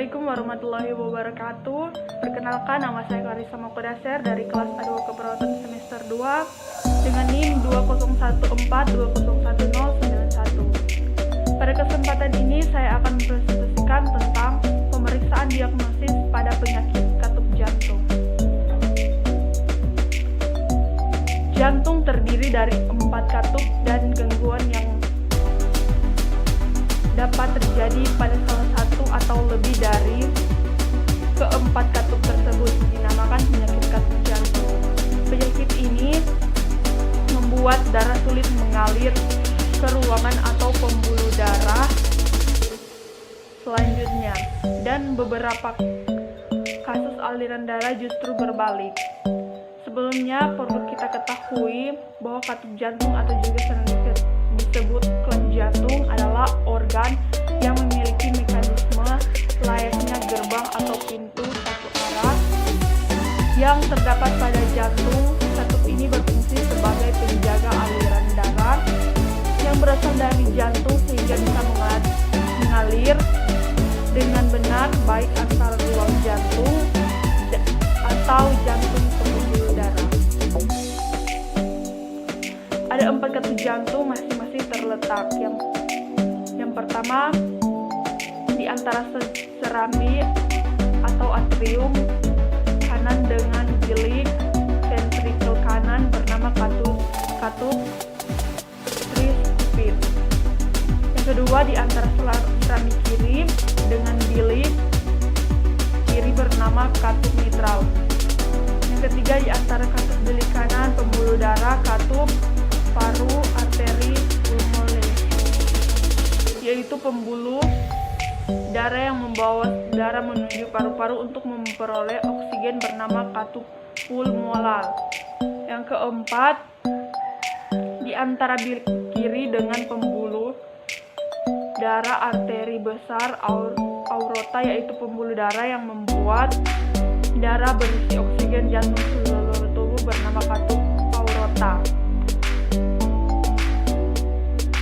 Assalamualaikum warahmatullahi wabarakatuh. Perkenalkan, nama saya Clarissa Mokodaser dari kelas A2 Keperawatan semester 2 dengan NIM 20142011091. Pada kesempatan ini saya akan mempresentasikan tentang pemeriksaan diagnosis pada penyakit katup jantung. Jantung terdiri dari 4 katup dan gangguan yang dapat terjadi pada salah satu atau lebih dari keempat katup tersebut, dinamakan penyakit katup jantung. Penyakit ini membuat darah sulit mengalir ke ruangan atau pembuluh darah selanjutnya, dan beberapa kasus aliran darah justru berbalik. Sebelumnya perlu kita ketahui bahwa katup jantung atau juga sering disebut klep jantung adalah organ yang memiliki mekanisme layaknya gerbang atau pintu satu arah yang terdapat pada jantung. Katup ini berfungsi sebagai penjaga aliran darah yang berasal dari jantung sehingga bisa mengalir dengan benar baik antara ruang jantung atau jantung pembuluh darah. Ada 4 katup jantung masing-masing terletak. Yang pertama di antara serambi atau atrium kanan dengan bilik ventrikel kanan bernama katup tricuspid. Yang kedua di antara serambi kiri dengan bilik kiri bernama katup mitral. Yang ketiga di antara katup bilik kanan pembuluh darah katup paru arteri pulmoner, yaitu pembuluh darah yang membawa darah menuju paru-paru untuk memperoleh oksigen bernama katup pulmonar. Yang keempat di antara bilik kiri dengan pembuluh darah arteri besar aorta, yaitu pembuluh darah yang membuat darah berisi oksigen jantung seluruh tubuh bernama katup aorta.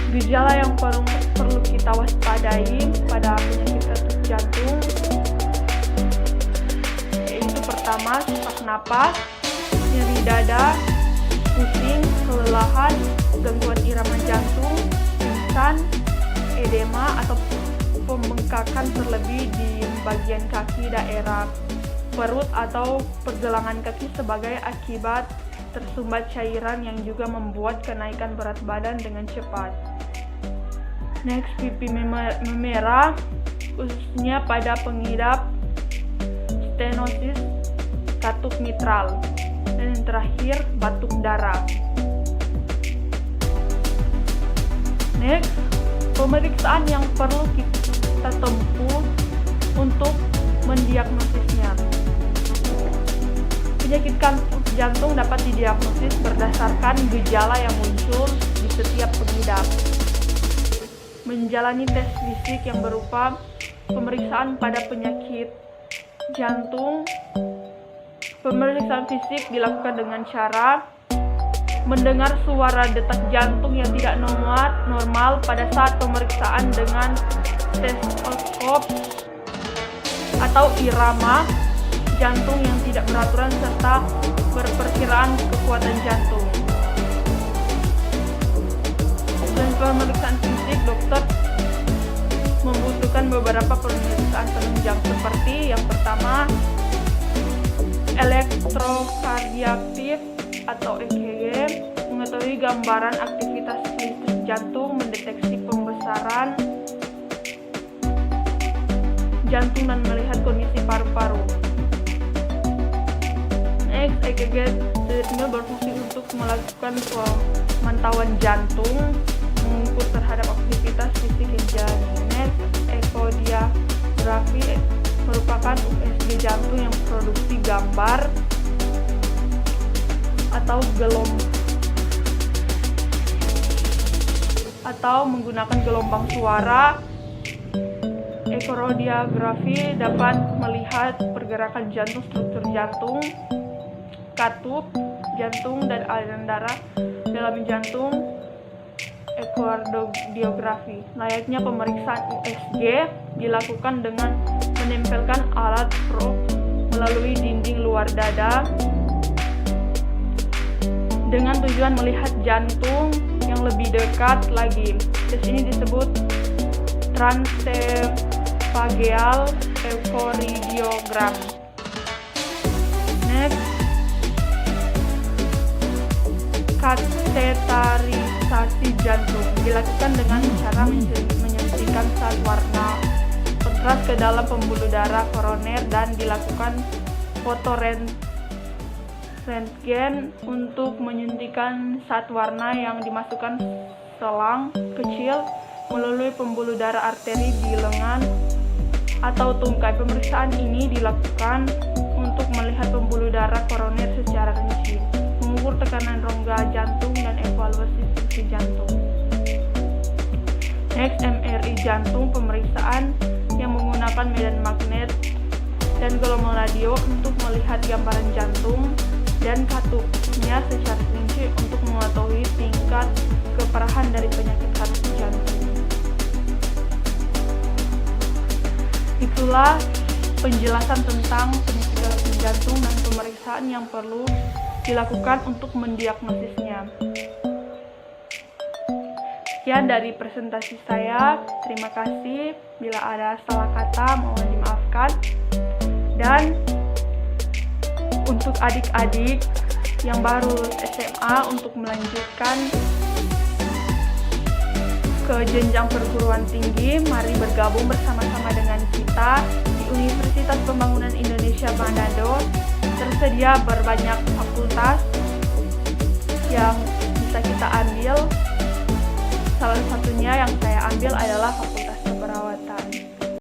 Gejala yang perlu kita waspadai pada penyakit katup jantung yaitu pertama sesak napas, nyeri dada, pusing, kelelahan, gangguan irama jantung, pingsan, edema atau pembengkakan terlebih di bagian kaki daerah perut atau pergelangan kaki sebagai akibat tersumbat cairan yang juga membuat kenaikan berat badan dengan cepat. Next, pipi memerah khususnya pada pengidap stenosis katup mitral. Dan yang terakhir, batuk darah. Next, pemeriksaan yang perlu kita tempuh untuk mendiagnosisnya. Penyakit katup jantung dapat didiagnosis berdasarkan gejala yang muncul di setiap pengidap. Menjalani tes fisik yang berupa pemeriksaan pada penyakit jantung. Pemeriksaan fisik dilakukan dengan cara mendengar suara detak jantung yang tidak normal pada saat pemeriksaan dengan stetoskop atau irama jantung yang tidak beraturan serta berperkiraan kekuatan jantung. Selain pemeriksaan fisik, dokter membutuhkan beberapa pemeriksaan penunjang seperti yang pertama elektrokardiaktif atau EKG, mengetahui gambaran aktivitas listrik jantung, mendeteksi pembesaran jantung dan melihat kondisi paru-paru. Next, EKG treadmill berfungsi untuk melakukan pemantauan jantung, mengukur terhadap aktivitas fisik yang terjadi. Next, ekodiagrafi merupakan USG jantung yang memproduksi gambar atau menggunakan gelombang suara. Ekodiagrafi dapat melihat pergerakan jantung, struktur jantung, katup jantung, dan aliran darah dalam jantung. Ekardiografi layaknya pemeriksaan USG dilakukan dengan menempelkan alat probe melalui dinding luar dada dengan tujuan melihat jantung yang lebih dekat lagi. Tes ini disebut transesophageal echocardiograph. Next, kateterisasi jantung dilakukan dengan cara menyuntikkan zat warna kontras ke dalam pembuluh darah koroner dan dilakukan fotorentgen untuk menyuntikkan zat warna yang dimasukkan selang kecil melalui pembuluh darah arteri di lengan atau tungkai. Pemeriksaan ini dilakukan untuk melihat pembuluh darah koroner secara rinci, mengukur tekanan rongga jantung dan evaluasi fungsi jantung. Next, MRI jantung, pemeriksaan yang menggunakan medan magnet dan gelombang radio untuk melihat gambaran jantung dan katupnya secara rinci untuk mengetahui tingkat keparahan dari penyakit katup jantung. Itulah penjelasan tentang penyakit katup jantung dan pemeriksaan yang perlu dilakukan untuk mendiagnosisnya. Sekian dari presentasi saya. Terima kasih. Bila ada salah kata mohon dimaafkan. Dan untuk adik-adik yang baru SMA untuk melanjutkan ke jenjang perguruan tinggi, mari bergabung bersama-sama dengan kita di Universitas Pembangunan Indonesia Manado. Tersedia berbanyak fakultas yang bisa kita ambil. Salah satunya yang saya ambil adalah Fakultas